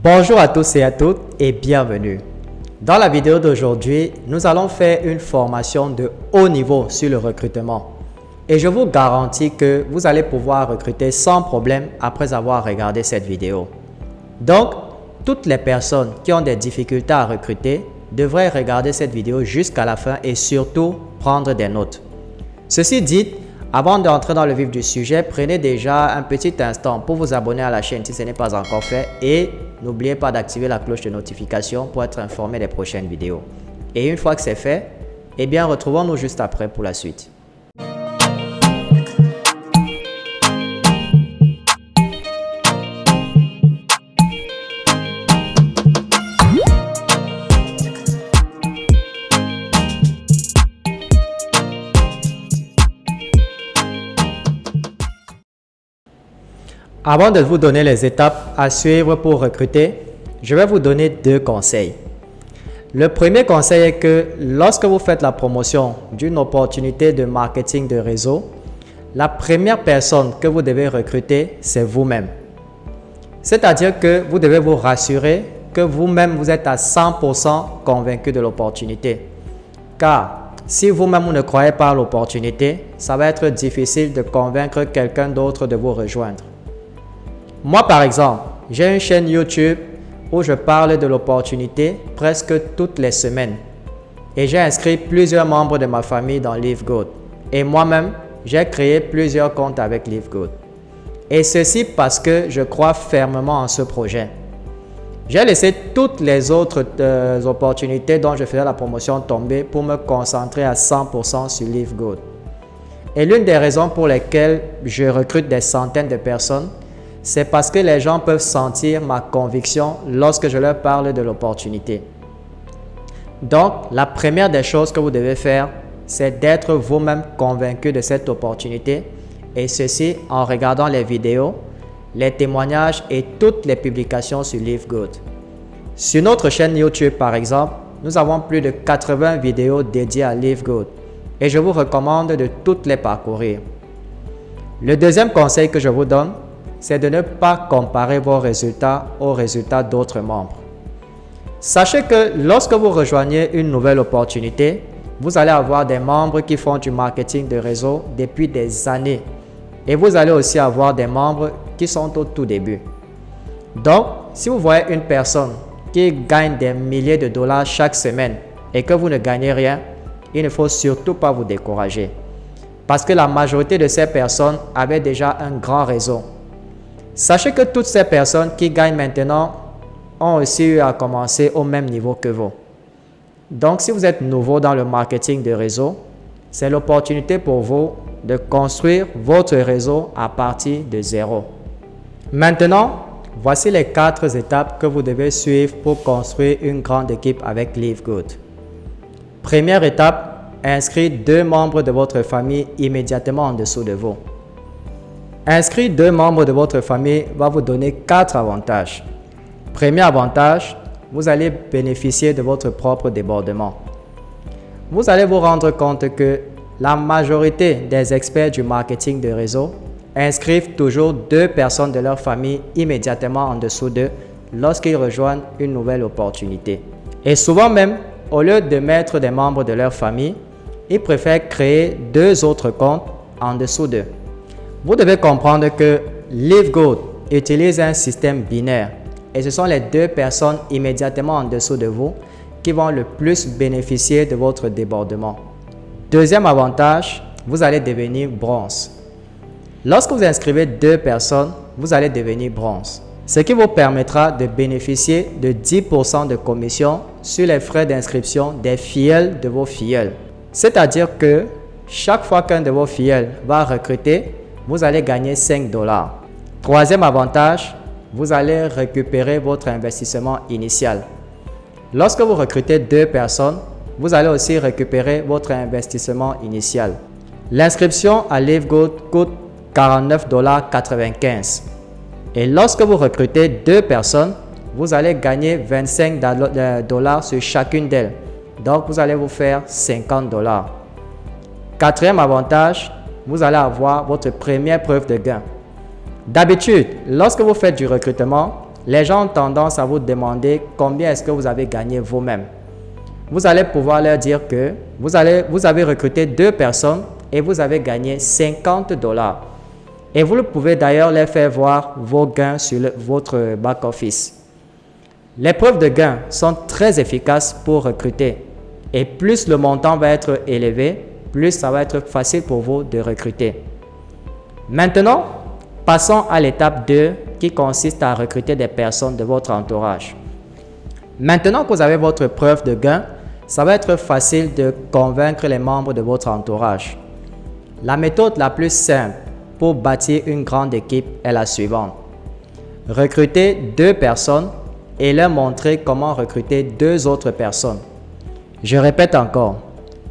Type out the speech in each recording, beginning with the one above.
Bonjour à tous et à toutes et bienvenue. Dans la vidéo d'aujourd'hui, nous allons faire une formation de haut niveau sur le recrutement. Et je vous garantis que vous allez pouvoir recruter sans problème après avoir regardé cette vidéo. Donc, toutes les personnes qui ont des difficultés à recruter devraient regarder cette vidéo jusqu'à la fin et surtout prendre des notes. Ceci dit, avant d'entrer dans le vif du sujet, prenez déjà un petit instant pour vous abonner à la chaîne si ce n'est pas encore fait et n'oubliez pas d'activer la cloche de notification pour être informé des prochaines vidéos. Et une fois que c'est fait, eh bien retrouvons-nous juste après pour la suite. Avant de vous donner les étapes à suivre pour recruter, je vais vous donner deux conseils. Le premier conseil est que lorsque vous faites la promotion d'une opportunité de marketing de réseau, la première personne que vous devez recruter, c'est vous-même. C'est-à-dire que vous devez vous rassurer que vous-même vous êtes à 100% convaincu de l'opportunité. Car si vous-même vous ne croyez pas à l'opportunité, ça va être difficile de convaincre quelqu'un d'autre de vous rejoindre. Moi, par exemple, j'ai une chaîne YouTube où je parle de l'opportunité presque toutes les semaines. Et j'ai inscrit plusieurs membres de ma famille dans LiveGood. Et moi-même, j'ai créé plusieurs comptes avec LiveGood. Et ceci parce que je crois fermement en ce projet. J'ai laissé toutes les autres opportunités dont je faisais la promotion tomber pour me concentrer à 100% sur LiveGood. Et l'une des raisons pour lesquelles je recrute des centaines de personnes, c'est parce que les gens peuvent sentir ma conviction lorsque je leur parle de l'opportunité. Donc, la première des choses que vous devez faire, c'est d'être vous-même convaincu de cette opportunité et ceci en regardant les vidéos, les témoignages et toutes les publications sur LiveGood. Sur notre chaîne YouTube, par exemple, nous avons plus de 80 vidéos dédiées à LiveGood et je vous recommande de toutes les parcourir. Le deuxième conseil que je vous donne, c'est de ne pas comparer vos résultats aux résultats d'autres membres. Sachez que lorsque vous rejoignez une nouvelle opportunité, vous allez avoir des membres qui font du marketing de réseau depuis des années et vous allez aussi avoir des membres qui sont au tout début. Donc, si vous voyez une personne qui gagne des milliers de dollars chaque semaine et que vous ne gagnez rien, il ne faut surtout pas vous décourager parce que la majorité de ces personnes avaient déjà un grand réseau. Sachez que toutes ces personnes qui gagnent maintenant ont aussi eu à commencer au même niveau que vous. Donc, si vous êtes nouveau dans le marketing de réseau, c'est l'opportunité pour vous de construire votre réseau à partir de zéro. Maintenant, voici les 4 étapes que vous devez suivre pour construire une grande équipe avec LiveGood. Première étape, inscrire 2 membres de votre famille immédiatement en dessous de vous. Inscrire 2 membres de votre famille va vous donner 4 avantages. Premier avantage, vous allez bénéficier de votre propre débordement. Vous allez vous rendre compte que la majorité des experts du marketing de réseau inscrivent toujours 2 personnes de leur famille immédiatement en dessous d'eux lorsqu'ils rejoignent une nouvelle opportunité. Et souvent même, au lieu de mettre des membres de leur famille, ils préfèrent créer 2 autres comptes en dessous d'eux. Vous devez comprendre que LiveGood utilise un système binaire et ce sont les 2 personnes immédiatement en dessous de vous qui vont le plus bénéficier de votre débordement. Deuxième avantage, vous allez devenir bronze. Lorsque vous inscrivez 2 personnes, vous allez devenir bronze, ce qui vous permettra de bénéficier de 10% de commission sur les frais d'inscription des filleuls de vos filleuls. C'est-à-dire que chaque fois qu'un de vos filleuls va recruter, vous allez gagner 5 $. Troisième avantage, vous allez récupérer votre investissement initial. Lorsque vous recrutez 2 personnes, vous allez aussi récupérer votre investissement initial. L'inscription à LiveGood coûte 49,95 $. Et lorsque vous recrutez 2 personnes, vous allez gagner 25 $ sur chacune d'elles. Donc, vous allez vous faire 50 $. Quatrième avantage, vous allez avoir votre première preuve de gain. D'habitude, lorsque vous faites du recrutement, les gens ont tendance à vous demander combien est-ce que vous avez gagné vous-même. Vous allez pouvoir leur dire que vous avez recruté 2 personnes et vous avez gagné $50. Et vous pouvez d'ailleurs leur faire voir vos gains sur votre back-office. Les preuves de gains sont très efficaces pour recruter. Et plus le montant va être élevé, plus ça va être facile pour vous de recruter. Maintenant, passons à l'étape 2 qui consiste à recruter des personnes de votre entourage. Maintenant que vous avez votre preuve de gain, ça va être facile de convaincre les membres de votre entourage. La méthode la plus simple pour bâtir une grande équipe est la suivante. Recrutez 2 personnes et leur montrer comment recruter 2 autres personnes. Je répète encore,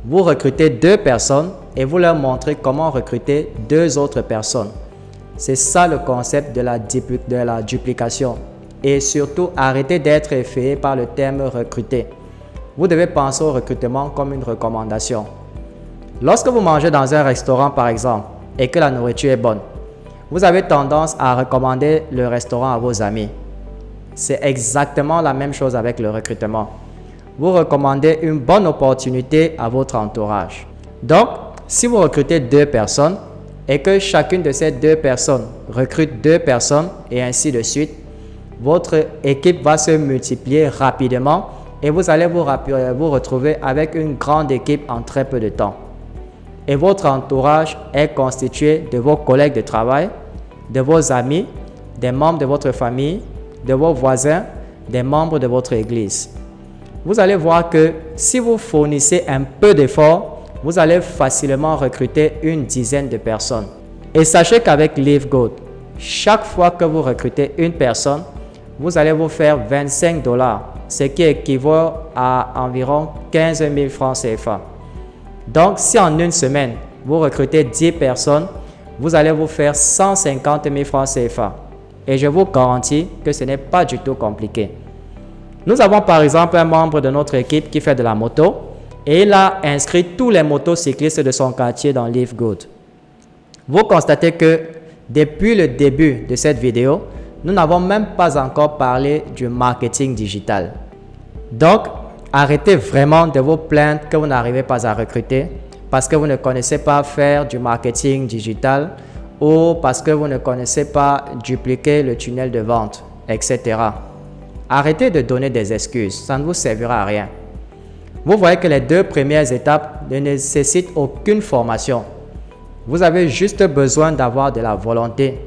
vous recrutez 2 personnes et vous leur montrez comment recruter 2 autres personnes. C'est ça le concept de la duplication. Et surtout, arrêtez d'être effrayé par le terme recruter. Vous devez penser au recrutement comme une recommandation. Lorsque vous mangez dans un restaurant par exemple et que la nourriture est bonne, vous avez tendance à recommander le restaurant à vos amis. C'est exactement la même chose avec le recrutement. Vous recommandez une bonne opportunité à votre entourage. Donc, si vous recrutez 2 personnes et que chacune de ces 2 personnes recrute 2 personnes et ainsi de suite, votre équipe va se multiplier rapidement et vous allez vous retrouver avec une grande équipe en très peu de temps. Et votre entourage est constitué de vos collègues de travail, de vos amis, des membres de votre famille, de vos voisins, des membres de votre église. Vous allez voir que si vous fournissez un peu d'effort, vous allez facilement recruter une dizaine de personnes. Et sachez qu'avec LiveGood, chaque fois que vous recrutez une personne, vous allez vous faire $25, ce qui équivaut à environ 15 000 francs CFA. Donc, si en une semaine, vous recrutez 10 personnes, vous allez vous faire 150 000 francs CFA. Et je vous garantis que ce n'est pas du tout compliqué. Nous avons par exemple un membre de notre équipe qui fait de la moto et il a inscrit tous les motocyclistes de son quartier dans LiveGood. Vous constatez que depuis le début de cette vidéo, nous n'avons même pas encore parlé du marketing digital. Donc, arrêtez vraiment de vous plaindre que vous n'arrivez pas à recruter parce que vous ne connaissez pas faire du marketing digital ou parce que vous ne connaissez pas dupliquer le tunnel de vente, etc. Arrêtez de donner des excuses, ça ne vous servira à rien. Vous voyez que les 2 premières étapes ne nécessitent aucune formation. Vous avez juste besoin d'avoir de la volonté.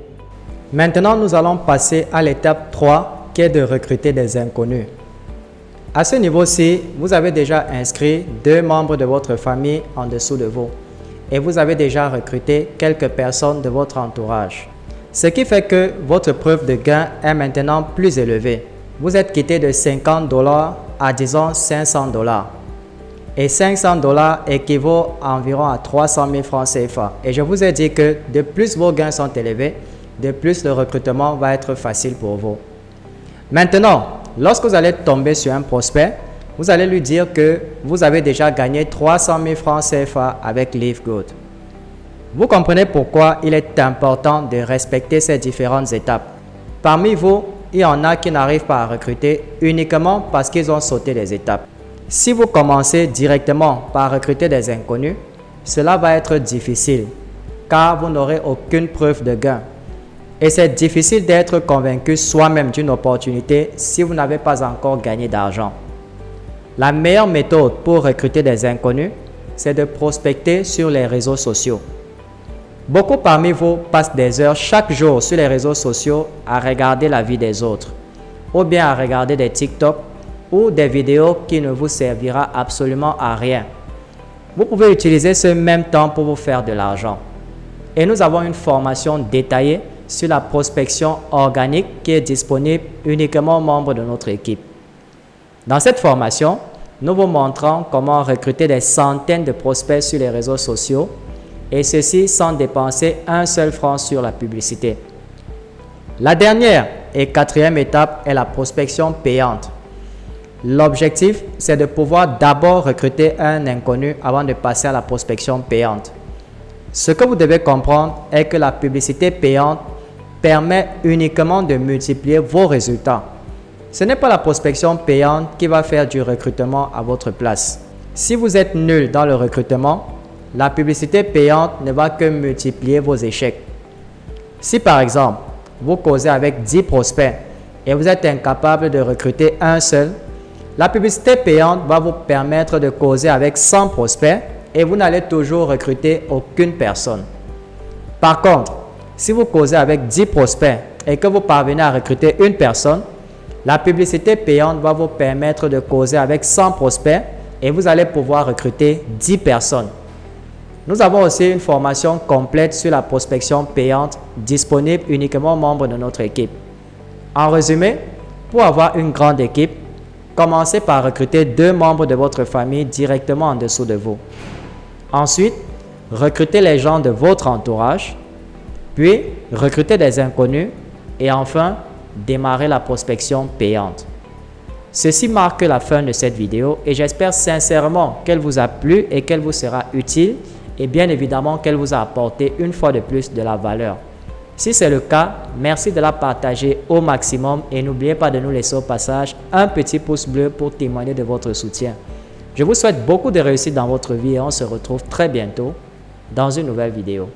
Maintenant, nous allons passer à l'étape 3 qui est de recruter des inconnus. À ce niveau-ci, vous avez déjà inscrit 2 membres de votre famille en dessous de vous et vous avez déjà recruté quelques personnes de votre entourage. Ce qui fait que votre preuve de gain est maintenant plus élevée. Vous êtes quitté de $50 à disons $500. Et $500 équivaut à environ à 300 000 francs CFA. Et je vous ai dit que de plus vos gains sont élevés, de plus le recrutement va être facile pour vous. Maintenant, lorsque vous allez tomber sur un prospect, vous allez lui dire que vous avez déjà gagné 300 000 francs CFA avec LiveGood. Vous comprenez pourquoi il est important de respecter ces différentes étapes. Parmi vous, il y en a qui n'arrivent pas à recruter uniquement parce qu'ils ont sauté les étapes. Si vous commencez directement par recruter des inconnus, cela va être difficile car vous n'aurez aucune preuve de gain. Et c'est difficile d'être convaincu soi-même d'une opportunité si vous n'avez pas encore gagné d'argent. La meilleure méthode pour recruter des inconnus, c'est de prospecter sur les réseaux sociaux. Beaucoup parmi vous passent des heures chaque jour sur les réseaux sociaux à regarder la vie des autres, ou bien à regarder des TikTok ou des vidéos qui ne vous servira absolument à rien. Vous pouvez utiliser ce même temps pour vous faire de l'argent. Et nous avons une formation détaillée sur la prospection organique qui est disponible uniquement aux membres de notre équipe. Dans cette formation, nous vous montrons comment recruter des centaines de prospects sur les réseaux sociaux et ceci sans dépenser un seul franc sur la publicité. La dernière et 4e étape est la prospection payante. L'objectif, c'est de pouvoir d'abord recruter un inconnu avant de passer à la prospection payante. Ce que vous devez comprendre est que la publicité payante permet uniquement de multiplier vos résultats. Ce n'est pas la prospection payante qui va faire du recrutement à votre place. Si vous êtes nul dans le recrutement, la publicité payante ne va que multiplier vos échecs. Si par exemple, vous causez avec 10 prospects et vous êtes incapable de recruter un seul, la publicité payante va vous permettre de causer avec 100 prospects et vous n'allez toujours recruter aucune personne. Par contre, si vous causez avec 10 prospects et que vous parvenez à recruter une personne, la publicité payante va vous permettre de causer avec 100 prospects et vous allez pouvoir recruter 10 personnes. Nous avons aussi une formation complète sur la prospection payante disponible uniquement aux membres de notre équipe. En résumé, pour avoir une grande équipe, commencez par recruter 2 membres de votre famille directement en dessous de vous. Ensuite, recrutez les gens de votre entourage, puis recrutez des inconnus et enfin, démarrez la prospection payante. Ceci marque la fin de cette vidéo et j'espère sincèrement qu'elle vous a plu et qu'elle vous sera utile et bien évidemment qu'elle vous a apporté une fois de plus de la valeur. Si c'est le cas, merci de la partager au maximum et n'oubliez pas de nous laisser au passage un petit pouce bleu pour témoigner de votre soutien. Je vous souhaite beaucoup de réussite dans votre vie et on se retrouve très bientôt dans une nouvelle vidéo.